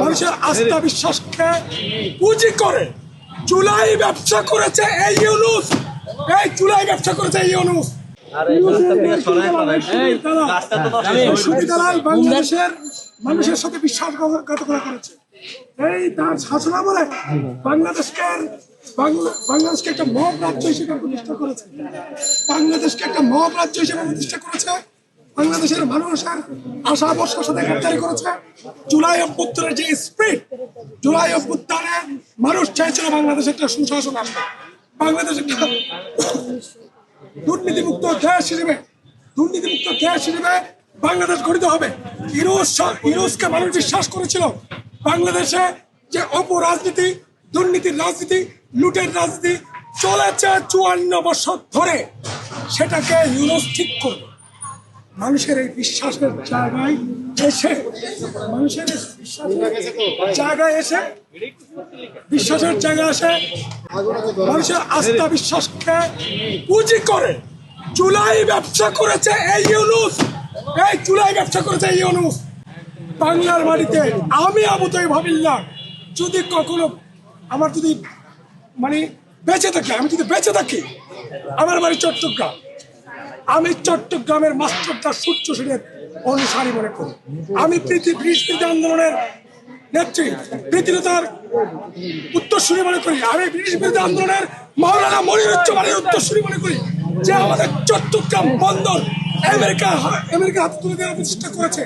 মানুষের আস্থা বিশ্বাসকে পুঁজি করে চুলাই ব্যবসা করেছে এই ইউনূস। এই চুলাই ব্যবসা করেছে এই ইউনূস। বাংলাদেশের মানুষের সাথে বিশ্বাসঘাতকতা করেছে। এই তার শাসনামলে বাংলাদেশকে একটা মব রাজ্য হিসেবে প্রতিষ্ঠা করেছে। বাংলাদেশকে একটা মব রাজ্য হিসেবে প্রতিষ্ঠা করেছে। বাংলাদেশের মানুষের আশা ভরসার সাথে গ্রেফতারি করেছে। জুলাই অভ্যুত্থানের যে স্পিরিট, জুলাই অভ্যুত্থানে মানুষ চাইছিল বাংলাদেশে একটা সুশাসন আসবে, বাংলাদেশে দুর্নীতিমুক্ত দেশ হিসেবে বাংলাদেশ গঠিত হবে। ইউনূসকে মানুষ বিশ্বাস করেছিল। বাংলাদেশে যে অপরাজনীতি, দুর্নীতির রাজনীতি, লুটের রাজনীতি চলেছে 54 বছর ধরে, সেটাকে ইউনূস ঠিক করবে। মানুষের এই বিশ্বাসের জায়গায় এসে মানুষের আস্থা বিশ্বাসকে পুঁজি করে চুলাই ব্যবসা করেছে এই ইউনূস। এই চুলাই ব্যবসা করেছে এই ইউনূস। বাংলার মাটিতে আমি আবুতই ভাবিল্লা যদি কখনো আমার যদি বেঁচে থাকি, আমার বাড়ি চট্টগ্রাম, আমি চট্টগ্রামের মাস্টারদা সূর্য সেনের অনুসারী মনে করি। আমি ব্রিটিশ বিরোধী আন্দোলনের নেত্রী প্রীতিলতার উত্তরসূরি মনে করি। আমি ব্রিটিশ বিরোধী আন্দোলনের মাওলানা মনিরুজ্জামানের উত্তরসূরি মনে করি, যে আমাদের চট্টগ্রাম বন্দর আমেরিকার হাতে তুলে দেওয়ার প্রচেষ্টা করেছে।